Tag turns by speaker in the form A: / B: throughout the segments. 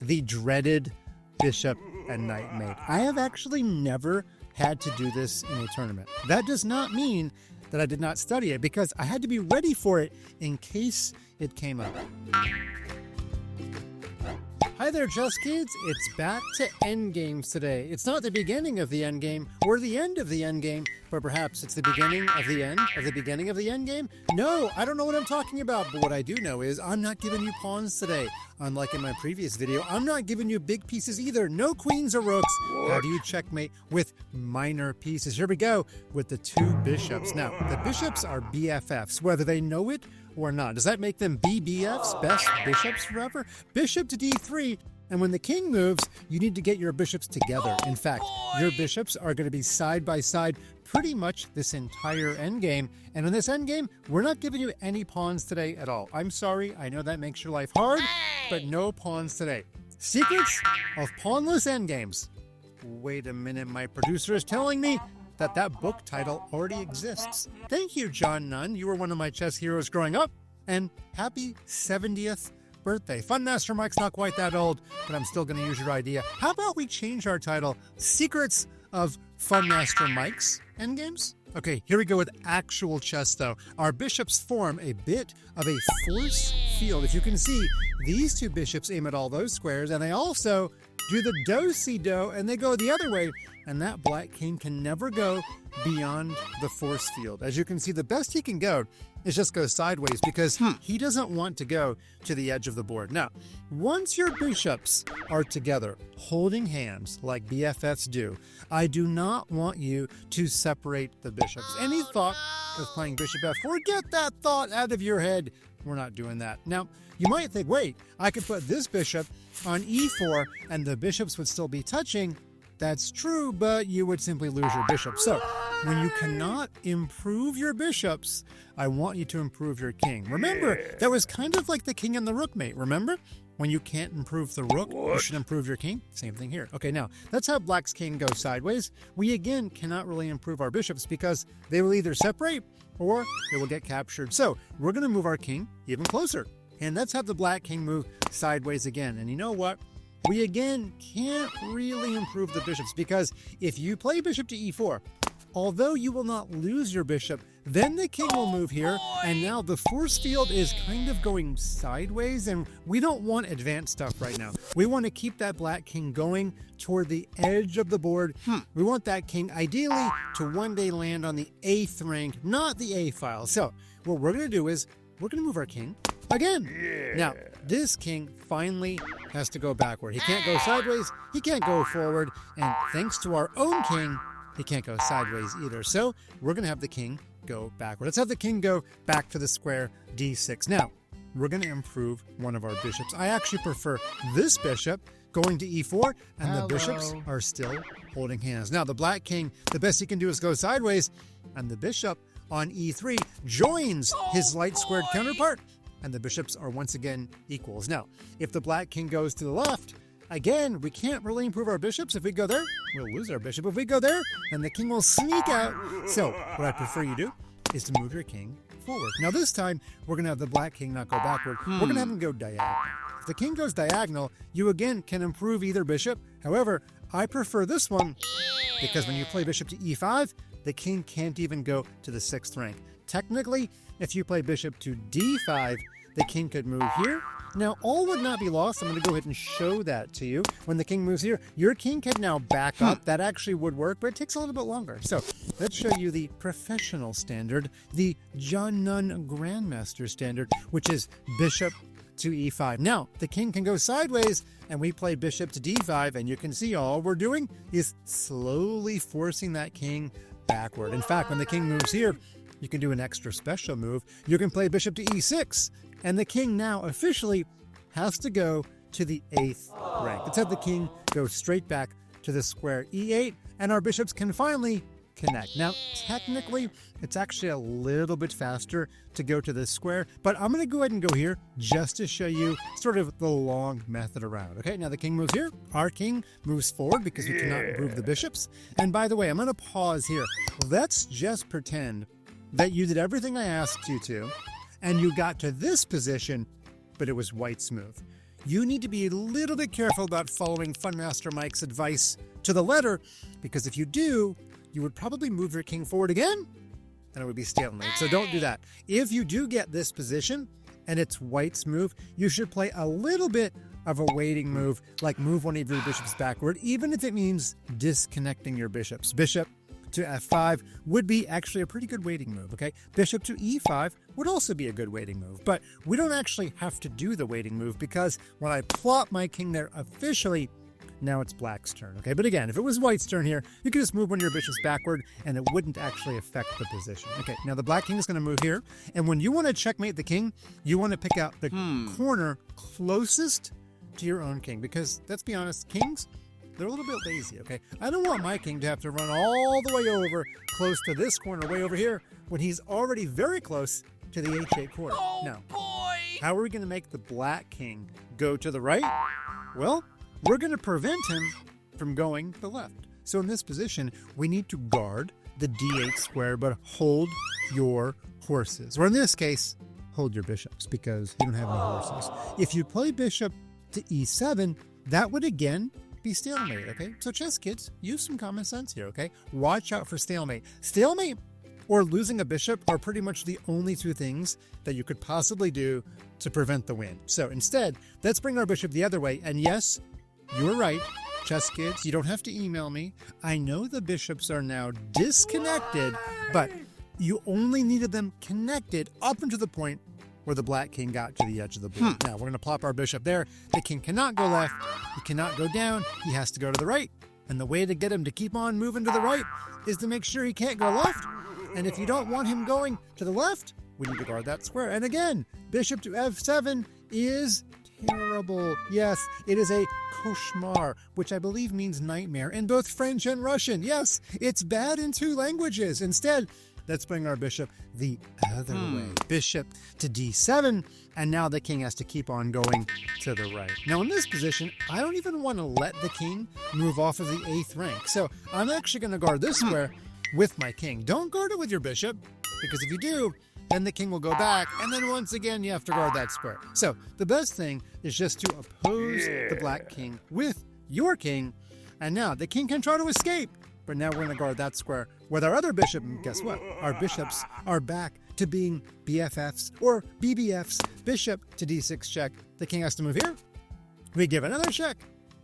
A: the dreaded bishop and knight mate. I have actually never had to do this in a tournament. That does not mean that I did not study it, because I had to be ready for it in case it came up. Hi there, ChessKids. It's back to endgames today. It's not the beginning of the endgame or the end of the endgame, but perhaps it's the beginning of the end of the beginning of the endgame? No, I don't know what I'm talking about, but what I do know is I'm not giving you pawns today. Unlike in my previous video, I'm not giving you big pieces either. No queens or rooks. How do you checkmate with minor pieces? Here we go with the two bishops. Now, the bishops are BFFs, whether they know it or not. Does that make them BBFs, best bishops forever? Bishop to D3, and when the king moves, you need to get your bishops together. In fact, your bishops are going to be side by side pretty much this entire endgame. And in this endgame, we're not giving you any pawns today at all. I'm sorry, I know that makes your life hard, but no pawns today. Secrets of pawnless endgames. Wait a minute, my producer is telling me that book title already exists. Thank you, John Nunn. You were one of my chess heroes growing up. And happy 70th birthday. Fun Master Mike's not quite that old, but I'm still going to use your idea. How about we change our title, Secrets of Fun Master Mike's Endgames? Okay, here we go with actual chess, though. Our bishops form a bit of a force field. If you can see, these two bishops aim at all those squares, and they also do the do-si-do, and they go the other way, and that black king can never go beyond the force field. As you can see, the best he can go is just go sideways, because he doesn't want to go to the edge of the board. Now, once your bishops are together, holding hands like BFFs do, I do not want you to separate the bishops. Any thought of playing bishop f4, get that thought out of your head. We're not doing that. Now, you might think, wait, I could put this bishop on e4 and the bishops would still be touching. That's true, but you would simply lose your bishop. So, when you cannot improve your bishops, I want you to improve your king. Remember, that was kind of like the king and the rook mate, remember? When you can't improve the rook, you should improve your king. Same thing here. Okay, now, that's how black's king goes sideways. We, again, cannot really improve our bishops because they will either separate or they will get captured. So, we're going to move our king even closer. And let's have the black king move sideways again. And you know what? We again can't really improve the bishops, because if you play bishop to e4, although you will not lose your bishop, then the king will move here, and now the force field is kind of going sideways, and we don't want advanced stuff right now. We want to keep that black king going toward the edge of the board. We want that king ideally to one day land on the 8th rank, not the A file. So what we're going to do is we're going to move our king again. Now, this king finally has to go backward. He can't go sideways, he can't go forward, and thanks to our own king, he can't go sideways either. So we're going to have the king go backward. Let's have the king go back to the square d6. Now, we're going to improve one of our bishops. I actually prefer this bishop going to e4, and the bishops are still holding hands. Now, the black king, the best he can do is go sideways, and the bishop on e3 joins his light squared counterpart, and the bishops are once again equals. Now, if the black king goes to the left, again, we can't really improve our bishops. If we go there, we'll lose our bishop. If we go there, then the king will sneak out. So what I prefer you do is to move your king forward. Now this time, we're going to have the black king not go backward. We're going to have him go diagonal. If the king goes diagonal, you again can improve either bishop. However, I prefer this one because when you play bishop to e5, the king can't even go to the 6th rank. Technically, if you play bishop to d5, the king could move here. Now, all would not be lost. I'm going to go ahead and show that to you. When the king moves here, your king can now back up. That actually would work, but it takes a little bit longer. So let's show you the professional standard, the John Nunn Grandmaster standard, which is bishop to e5. Now, the king can go sideways, and we play bishop to d5, and you can see all we're doing is slowly forcing that king backward. In fact, when the king moves here, you can do an extra special move. You can play bishop to e6, and the king now officially has to go to the 8th rank. Let's have the king go straight back to the square e8, and our bishops can finally connect. Now, technically, it's actually a little bit faster to go to this square, but I'm going to go ahead and go here just to show you sort of the long method around. Okay, now the king moves here. Our king moves forward because we cannot move the bishops. And by the way, I'm going to pause here. Let's just pretend that you did everything I asked you to, and you got to this position, but it was white's move. you need to be a little bit careful about following Funmaster Mike's advice to the letter, because if you do, you would probably move your king forward again, and it would be stalemate. So don't do that. If you do get this position, and it's white's move, you should play a little bit of a waiting move, like move one of your bishops backward, even if it means disconnecting your bishops. Bishop to f5 would be actually a pretty good waiting move, okay? Bishop to e5 would also be a good waiting move, but we don't actually have to do the waiting move because when I plot my king there officially, now it's black's turn, okay? But again, if it was white's turn here, you could just move one of your bishops backward and it wouldn't actually affect the position. Okay, now the black king is going to move here, and when you want to checkmate the king, you want to pick out the corner closest to your own king, because let's be honest, kings, they're a little bit lazy, okay? I don't want my king to have to run all the way over close to this corner way over here when he's already very close to the h8 corner. Now, how are we going to make the black king go to the right? Well, we're going to prevent him from going to the left. So in this position, we need to guard the d8 square, but hold your horses. Or in this case, hold your bishops, because you don't have any horses. If you play bishop to e7, that would again be stalemate, okay? So chess kids, use some common sense here, okay? Watch out for stalemate. Stalemate or losing a bishop are pretty much the only two things that you could possibly do to prevent the win. So instead, let's bring our bishop the other way. And yes, you were right, chess kids, you don't have to email me. I know the bishops are now disconnected, but you only needed them connected up until the point where the black king got to the edge of the board. Now, we're going to plop our bishop there. The king cannot go left. He cannot go down. He has to go to the right. And the way to get him to keep on moving to the right is to make sure he can't go left. And if you don't want him going to the left, we need to guard that square. And again, bishop to f7 is terrible. Yes, it is a cauchemar, which I believe means nightmare in both French and Russian. Yes, it's bad in two languages. Instead, let's bring our bishop the other way. Bishop to d7, and now the king has to keep on going to the right. Now in this position, I don't even want to let the king move off of the 8th rank. So I'm actually going to guard this square with my king. Don't guard it with your bishop, because if you do, then the king will go back, and then once again you have to guard that square. So the best thing is just to oppose the black king with your king, and now the king can try to escape. But now we're going to guard that square with our other bishop, and guess what? Our bishops are back to being BFFs or BBFs. Bishop to d6 check. The king has to move here. We give another check.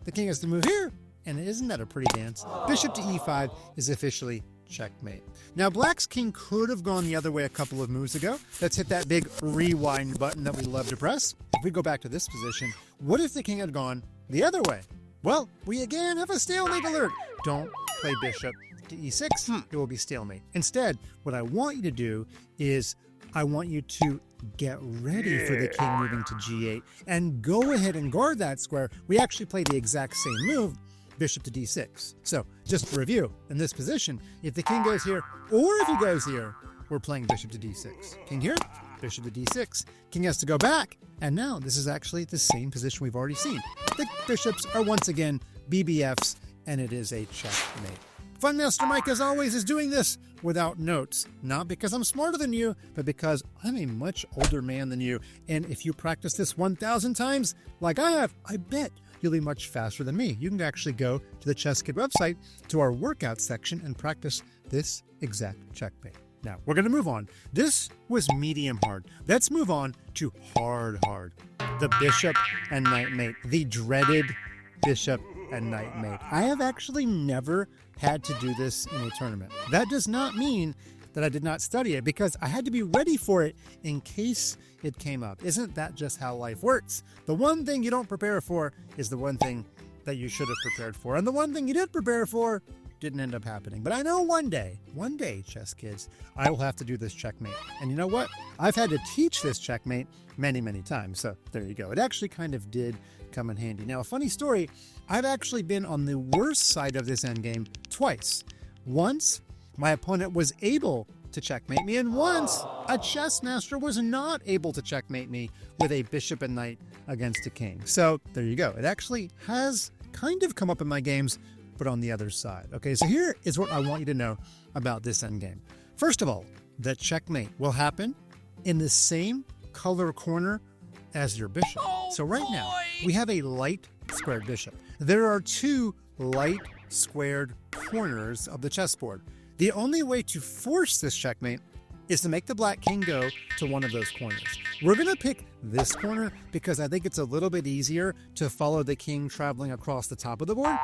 A: The king has to move here. And isn't that a pretty dance? Bishop to e5 is officially checkmate. Now, black's king could have gone the other way a couple of moves ago. Let's hit that big rewind button that we love to press. If we go back to this position, what if the king had gone the other way? Well, we again have a stalemate alert. Don't play bishop to e6. It will be stalemate. Instead, what I want you to do is I want you to get ready for the king moving to g8 and go ahead and guard that square. We actually play the exact same move, bishop to d6. So just to review, in this position, if the king goes here or if he goes here, we're playing bishop to d6. King here, bishop to d6. King has to go back. And now this is actually the same position we've already seen. The bishops are once again BBFs, and it is a checkmate. Funmaster Mike, as always, is doing this without notes. Not because I'm smarter than you, but because I'm a much older man than you. And if you practice this 1,000 times, like I have, I bet you'll be much faster than me. You can actually go to the ChessKid website, to our workout section, and practice this exact checkmate. Now, we're going to move on. This was medium hard. Let's move on to hard. The bishop and knight mate. The dreaded bishop and knight mate. I have actually never had to do this in a tournament. That does not mean that I did not study it, because I had to be ready for it in case it came up. Isn't that just how life works? The one thing you don't prepare for is the one thing that you should have prepared for. And the one thing you did prepare for didn't end up happening. But I know one day, chess kids, I will have to do this checkmate. And you know what? I've had to teach this checkmate many, many times. So there you go. It actually kind of did come in handy. Now, a funny story, I've actually been on the worst side of this endgame twice. Once, my opponent was able to checkmate me, and once, a chess master was not able to checkmate me with a bishop and knight against a king. So there you go. It actually has kind of come up in my games, but on the other side. Okay, so here is what I want you to know about this endgame. First of all, the checkmate will happen in the same color corner as your bishop. So right now, we have a light squared bishop. There are two light squared corners of the chessboard. The only way to force this checkmate is to make the black king go to one of those corners. We're going to pick this corner because I think it's a little bit easier to follow the king traveling across the top of the board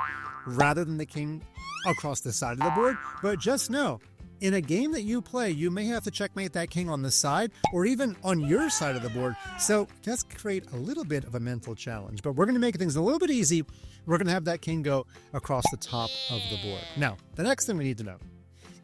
A: rather than the king across the side of the board. But just know, in a game that you play, you may have to checkmate that king on the side or even on your side of the board. So just create a little bit of a mental challenge. But we're going to make things a little bit easy. We're going to have that king go across the top of the board. Now, the next thing we need to know,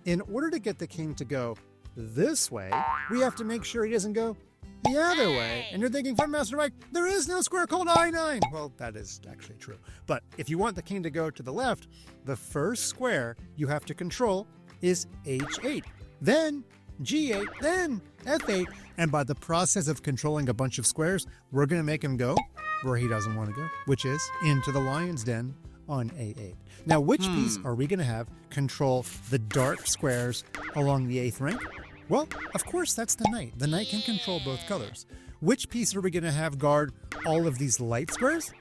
A: in order to get the king to go this way, we have to make sure he doesn't go the other way. And you're thinking, Fun Master Mike, there is no square called I9. Well, that is actually true. But if you want the king to go to the left, the first square you have to control is H8, then G8, then F8. And by the process of controlling a bunch of squares, we're going to make him go where he doesn't want to go, which is into the lion's den on A8. Now, which piece are we going to have control the dark squares along the 8th rank? Well, of course, that's the knight. The knight can control both colors. Which piece are we going to have guard all of these light squares?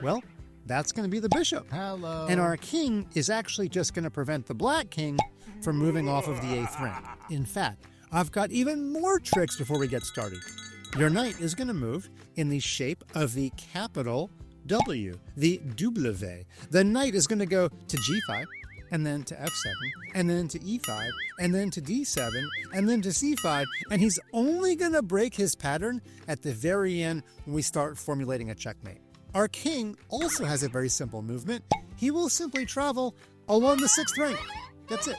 A: Well, that's going to be the bishop.
B: Hello.
A: And our king is actually just going to prevent the black king from moving off of the 8th rank. In fact, I've got even more tricks before we get started. Your knight is going to move in the shape of the capital W, the W. The knight is going to go to G5, and then to F7, and then to E5, and then to D7, and then to C5, and he's only going to break his pattern at the very end when we start formulating a checkmate. Our king also has a very simple movement. He will simply travel along the 6th rank. That's it.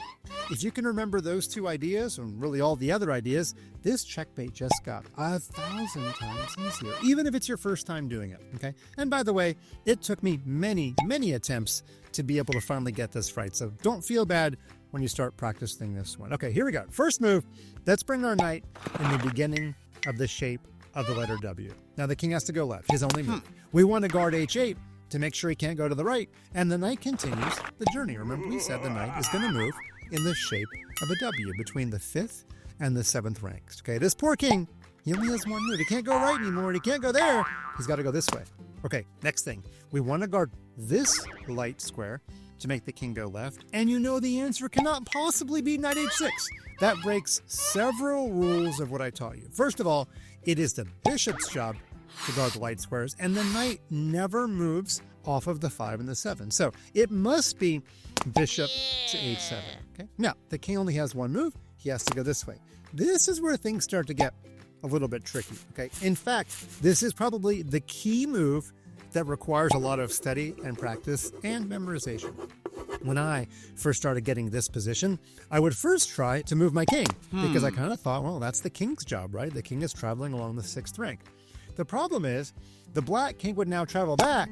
A: If you can remember those two ideas, and really all the other ideas, this checkmate just got 1,000 times easier, even if it's your first time doing it, okay? And by the way, it took me many, many attempts to be able to finally get this right, so don't feel bad when you start practicing this one. Okay, here we go. First move, let's bring our knight in the beginning of the shape of the letter W. Now the king has to go left, his only move. We want to guard H8 to make sure he can't go to the right, and the knight continues the journey. Remember, we said the knight is going to move in the shape of a W between the 5th and the 7th ranks. Okay, this poor king, he only has one move. He can't go right anymore, and he can't go there. He's got to go this way. Okay, next thing. We want to guard this light square to make the king go left, and you know the answer cannot possibly be knight H6. That breaks several rules of what I taught you. First of all, it is the bishop's job to guard the light squares, and the knight never moves off of the 5 and the 7. So it must be bishop to H7. Okay. Now, the king only has one move. He has to go this way. This is where things start to get a little bit tricky. Okay. In fact, this is probably the key move that requires a lot of study and practice and memorization. When I first started getting this position, I would first try to move my king because I kind of thought, well, that's the king's job, right? The king is traveling along the 6th rank. The problem is the black king would now travel back,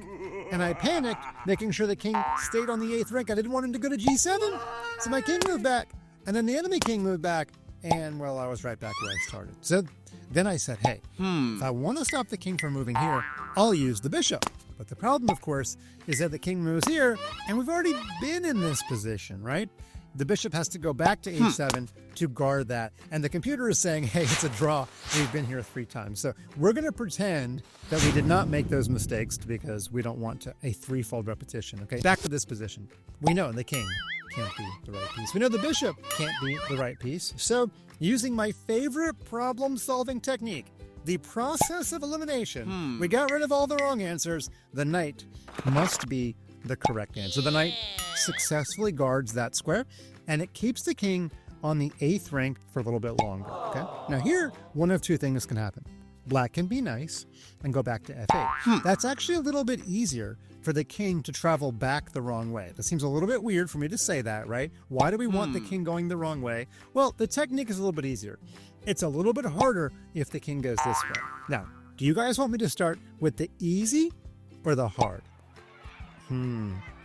A: and I panicked, making sure the king stayed on the 8th rank. I didn't want him to go to G7, so my king moved back, and then the enemy king moved back, and, well, I was right back where I started. So then I said, hey, if I want to stop the king from moving here, I'll use the bishop. But the problem, of course, is that the king moves here, and we've already been in this position, right? The bishop has to go back to H7 to guard that. And the computer is saying, hey, it's a draw. We've been here 3 times. So we're going to pretend that we did not make those mistakes because we don't want a threefold repetition. Okay, back to this position. We know the king can't be the right piece. We know the bishop can't be the right piece. So using my favorite problem-solving technique, the process of elimination, we got rid of all the wrong answers. The knight must be the correct answer. The knight successfully guards that square, and it keeps the king on the 8th rank for a little bit longer. Okay. Now here, one of two things can happen. Black can be nice and go back to F8. That's actually a little bit easier for the king to travel back the wrong way. That seems a little bit weird for me to say that, right? Why do we want the king going the wrong way? Well, the technique is a little bit easier. It's a little bit harder if the king goes this way. Now, do you guys want me to start with the easy or the hard?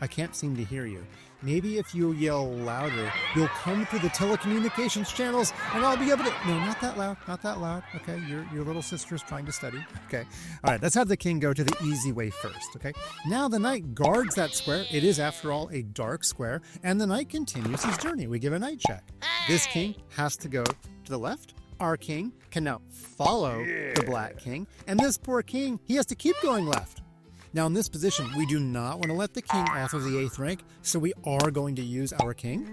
A: I can't seem to hear you. Maybe if you yell louder, you'll come through the telecommunications channels and I'll be able to... No, not that loud, not that loud. Okay, your little sister's trying to study. Okay, all right, let's have the king go to the easy way first, okay? Now the knight guards that square. It is, after all, a dark square, and the knight continues his journey. We give a knight check. This king has to go to the left. Our king can now follow the black king, and this poor king, he has to keep going left. Now in this position, we do not want to let the king off of the 8th rank, so we are going to use our king.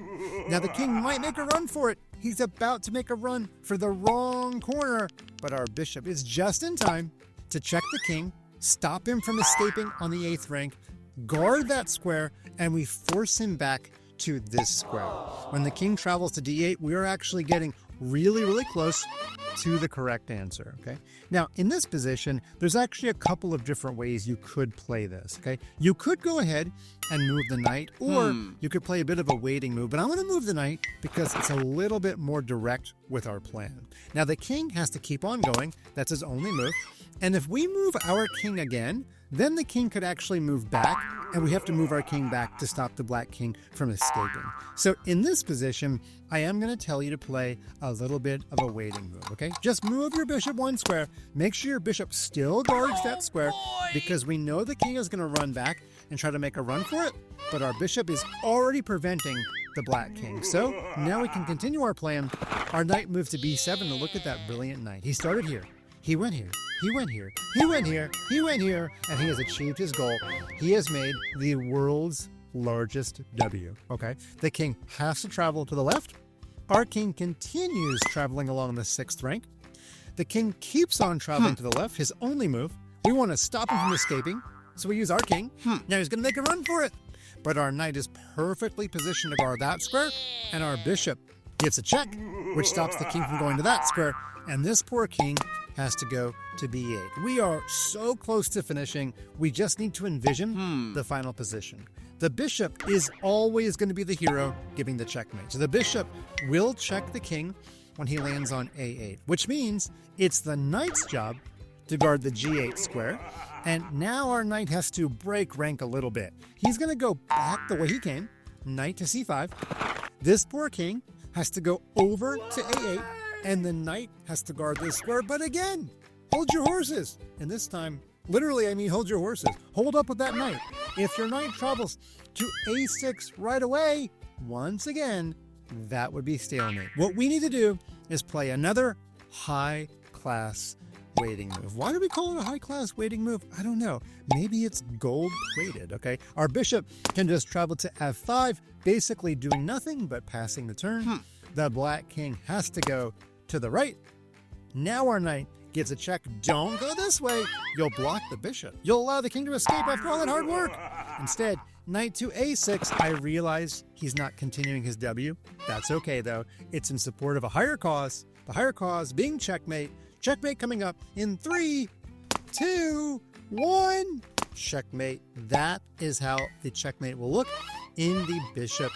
A: Now the king might make a run for it. He's about to make a run for the wrong corner, but our bishop is just in time to check the king, stop him from escaping on the 8th rank, guard that square, and we force him back to this square. When the king travels to d8, we are actually getting really, really close to the correct answer, okay? Now, in this position, there's actually a couple of different ways you could play this, okay? You could go ahead and move the knight, or you could play a bit of a waiting move, but I'm going to move the knight because it's a little bit more direct with our plan. Now, the king has to keep on going. That's his only move. And if we move our king again, then the king could actually move back, and we have to move our king back to stop the black king from escaping. So in this position, I am going to tell you to play a little bit of a waiting move, okay? Just move your bishop one square. Make sure your bishop still guards that square, because we know the king is going to run back and try to make a run for it, but our bishop is already preventing the black king. So now we can continue our plan. Our knight moves to b7, and look at that brilliant knight. He started here. He went here. He went here, he went here, he went here, and he has achieved his goal. He has made the world's largest W, okay? The king has to travel to the left. Our king continues traveling along the 6th rank. The king keeps on traveling to the left, his only move. We want to stop him from escaping, so we use our king. Now he's going to make a run for it. But our knight is perfectly positioned to guard that square, and our bishop gets a check, which stops the king from going to that square, and this poor king has to go to b8. We are so close to finishing. We just need to envision the final position. The bishop is always going to be the hero giving the checkmate. So the bishop will check the king when he lands on a8, which means it's the knight's job to guard the g8 square. And now our knight has to break rank a little bit. He's going to go back the way he came, knight to c5. This poor king has to go over to a8. And the knight has to guard this square, but again, hold your horses. And this time, literally, I mean hold your horses. Hold up with that knight. If your knight travels to a6 right away, once again, that would be stalemate. What we need to do is play another high-class waiting move. Why do we call it a high-class waiting move? I don't know. Maybe it's gold-plated, okay? Our bishop can just travel to f5, basically doing nothing but passing the turn. The black king has to go to the right. Now our knight gets a check. Don't go this way. You'll block the bishop. You'll allow the king to escape after all that hard work. Instead, knight to a6. I realize he's not continuing his W. That's okay, though. It's in support of a higher cause. The higher cause being checkmate. Checkmate coming up in 3, 2, 1. Checkmate. That is how the checkmate will look in the bishop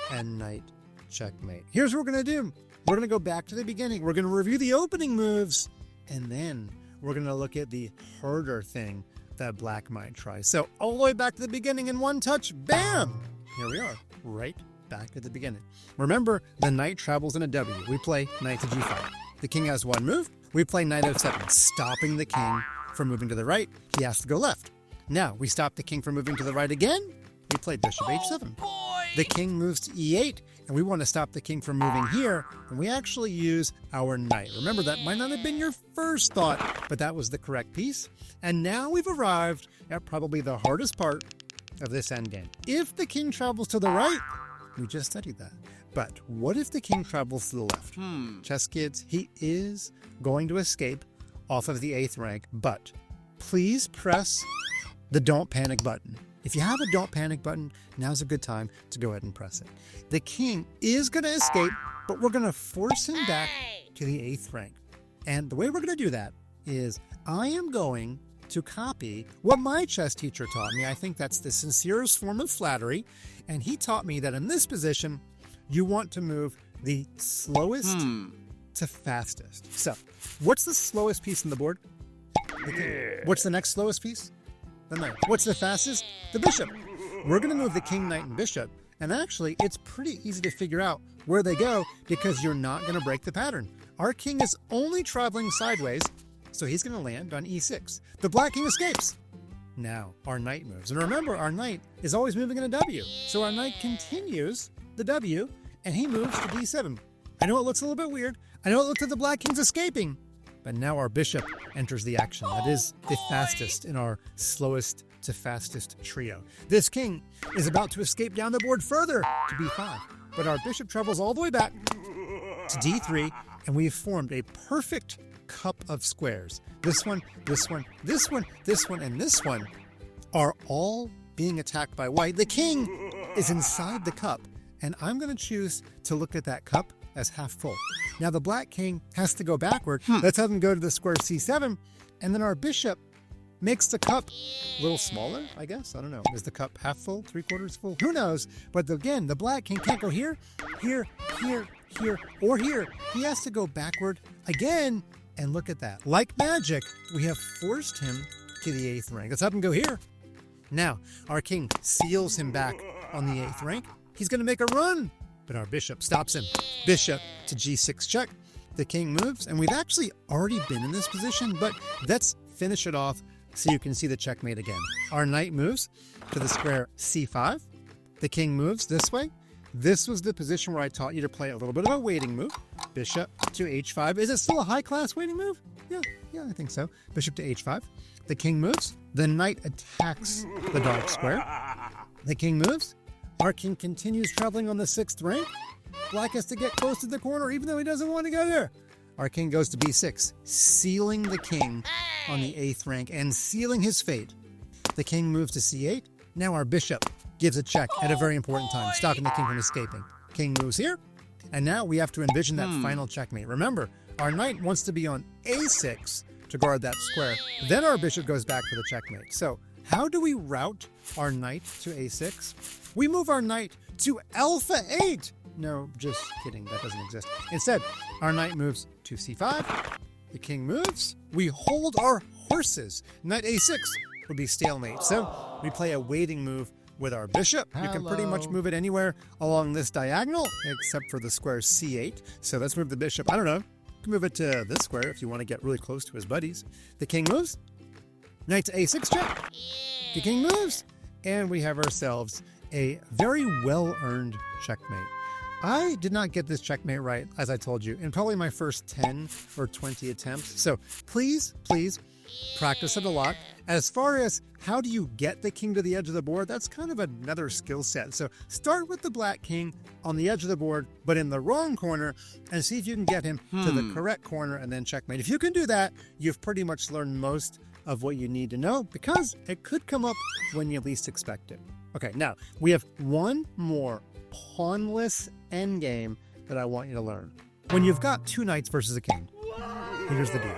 A: and knight checkmate. Here's what we're going to do. We're going to go back to the beginning. We're going to review the opening moves, and then we're going to look at the harder thing that black might try. So all the way back to the beginning in one touch, bam! Here we are, right back at the beginning. Remember, the knight travels in a W. We play knight to g5. The king has one move. We play knight f7, stopping the king from moving to the right. He has to go left. Now, we stop the king from moving to the right again. We play bishop h7. The king moves to e8, and we want to stop the king from moving here, and we actually use our knight. Remember, that might not have been your first thought, but that was the correct piece. And now we've arrived at probably the hardest part of this endgame. If the king travels to the right, we just studied that. But what if the king travels to the left? Chess kids, he is going to escape off of the 8th rank, but please press the don't panic button. If you have a don't panic button, now's a good time to go ahead and press it. The king is going to escape, but we're going to force him back to the 8th rank. And the way we're going to do that is I am going to copy what my chess teacher taught me. I think that's the sincerest form of flattery. And he taught me that in this position, you want to move the slowest to fastest. So, what's the slowest piece on the board? The king. What's the next slowest piece? The knight. What's the fastest? The bishop. We're going to move the king, knight, and bishop. And actually, it's pretty easy to figure out where they go because you're not going to break the pattern. Our king is only traveling sideways, so he's going to land on e6. The black king escapes. Now, our knight moves. And remember, our knight is always moving in a W. So our knight continues the W, and he moves to d7. I know it looks a little bit weird. I know it looks like the black king's escaping. But now our bishop enters the action. That is the fastest in our slowest to fastest trio. This king is about to escape down the board further to b5, but our bishop travels all the way back to d3, and we've formed a perfect cup of squares. This one, this one, this one, this one, and this one are all being attacked by white. The king is inside the cup, and I'm going to choose to look at that cup as half full. Now the black king has to go backward. Let's have him go to the square c7, and then our bishop makes the cup a little smaller, I guess. I don't know. Is the cup half full, 3/4 full? Who knows? But again, the black king can't go here, here, here, here, or here. He has to go backward again, and look at that. Like magic, we have forced him to the 8th rank. Let's have him go here. Now, our king seals him back on the 8th rank. He's going to make a run, but our bishop stops him. Bishop to g6 check. The king moves, and we've actually already been in this position, but let's finish it off so you can see the checkmate again. Our knight moves to the square c5. The king moves this way. This was the position where I taught you to play a little bit of a waiting move. Bishop to h5. Is it still a high-class waiting move? Yeah, I think so. Bishop to h5. The king moves. The knight attacks the dark square. The king moves. Our king continues traveling on the 6th rank. Black has to get close to the corner even though he doesn't want to go there. Our king goes to b6, sealing the king on the 8th rank and sealing his fate. The king moves to c8. Now our bishop gives a check at a very important time, stopping the king from escaping. King moves here, and now we have to envision that final checkmate. Remember, our knight wants to be on a6 to guard that square. Then our bishop goes back for the checkmate. So how do we route our knight to a6? We move our knight to alpha 8. No, just kidding. That doesn't exist. Instead, our knight moves to c5. The king moves. We hold our horses. Knight a6 would be stalemate. So we play a waiting move with our bishop. You can pretty much move it anywhere along this diagonal, except for the square c8. So let's move the bishop. I don't know. You can move it to this square if you want to get really close to his buddies. The king moves. Knight to a6 check. The king moves. And we have ourselves a very well-earned checkmate. I did not get this checkmate right, as I told you, in probably my first 10 or 20 attempts. So please practice it a lot. As far as how do you get the king to the edge of the board, that's kind of another skill set. So start with the black king on the edge of the board, but in the wrong corner, and see if you can get him to the correct corner and then checkmate. If you can do that, you've pretty much learned most of what you need to know, because it could come up when you least expect it. Okay, now we have one more pawnless endgame that I want you to learn. When you've got two knights versus a king, here's the deal.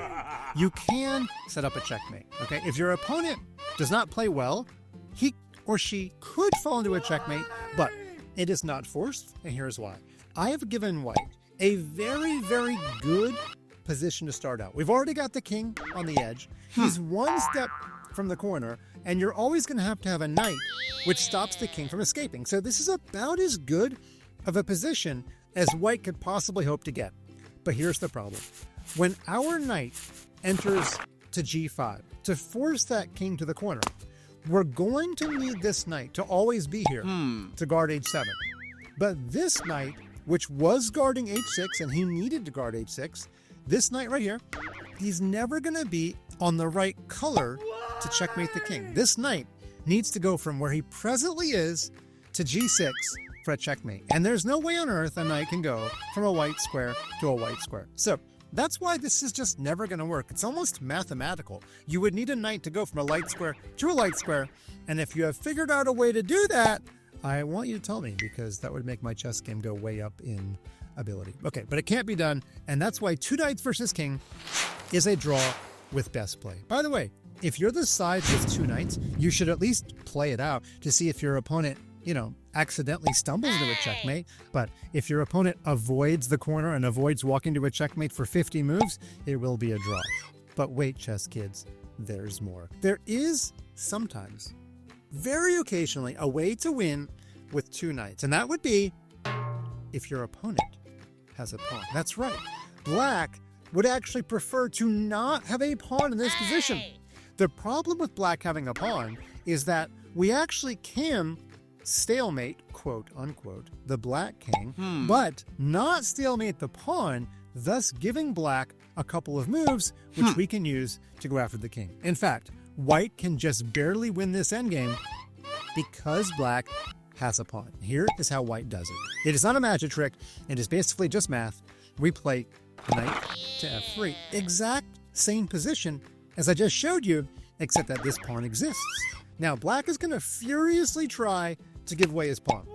A: You can set up a checkmate, okay? If your opponent does not play well, he or she could fall into a checkmate, but it is not forced, and here's why. I have given white a very, very good position to start out. We've already got the king on the edge. He's one step from the corner, and you're always going to have a knight, which stops the king from escaping. So this is about as good of a position as white could possibly hope to get. But here's the problem. When our knight enters to g5 to force that king to the corner, we're going to need this knight to always be here to guard h7. But this knight, which was guarding h6, and he needed to guard h6, this knight right here, he's never going to be on the right color to checkmate the king. This knight needs to go from where he presently is to g6 for a checkmate. And there's no way on earth a knight can go from a white square to a white square. So that's why this is just never going to work. It's almost mathematical. You would need a knight to go from a light square to a light square. And if you have figured out a way to do that, I want you to tell me, because that would make my chess game go way up in ability. Okay, but it can't be done. And that's why two knights versus king is a draw with best play. By the way, if you're the side with two knights, you should at least play it out to see if your opponent, accidentally stumbles into a checkmate. But if your opponent avoids the corner and avoids walking to a checkmate for 50 moves, it will be a draw. But wait, chess kids, there's more. There is sometimes, very occasionally, a way to win with two knights. And that would be if your opponent has a pawn. That's right. Black would actually prefer to not have a pawn in this position. The problem with black having a pawn is that we actually can stalemate, quote unquote, the black king, but not stalemate the pawn, thus giving black a couple of moves which we can use to go after the king. In fact, white can just barely win this endgame because black has a pawn. Here is how white does it. It is not a magic trick. It is basically just math. We play knight to f3. Exact same position as I just showed you, except that this pawn exists. Now, black is going to furiously try to give away his pawn.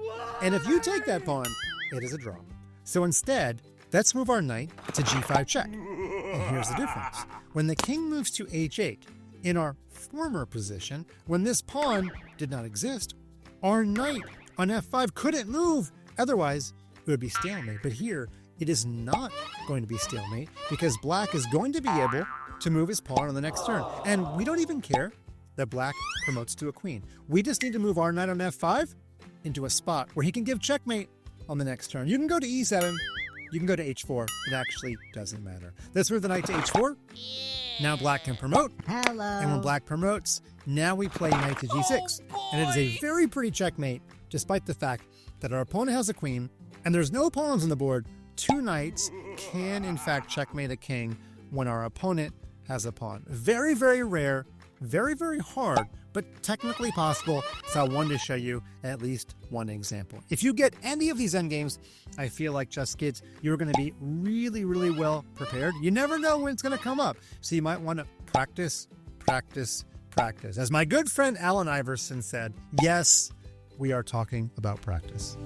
A: And if you take that pawn, it is a draw. So instead, let's move our knight to g5 check. And here's the difference. When the king moves to h8, in our former position, when this pawn did not exist, our knight on f5 couldn't move. Otherwise, it would be stalemate. But here, it is not going to be stalemate because black is going to be able to move his pawn on the next turn. And we don't even care that black promotes to a queen. We just need to move our knight on f5 into a spot where he can give checkmate on the next turn. You can go to e7, you can go to h4. It actually doesn't matter. Let's move the knight to h4. Now black can promote.
B: Hello.
A: And when black promotes, now we play knight to g6. And it is a very pretty checkmate, despite the fact that our opponent has a queen and there's no pawns on the board. Two knights can, in fact, checkmate a king when our opponent has a pawn. Very, very rare, very, very hard, but technically possible. So I wanted to show you at least one example. If you get any of these endgames, I feel like ChessKids, you're going to be really, really well prepared. You never know when it's going to come up. So you might want to practice, practice, practice. As my good friend Allen Iverson said, yes, we are talking about practice.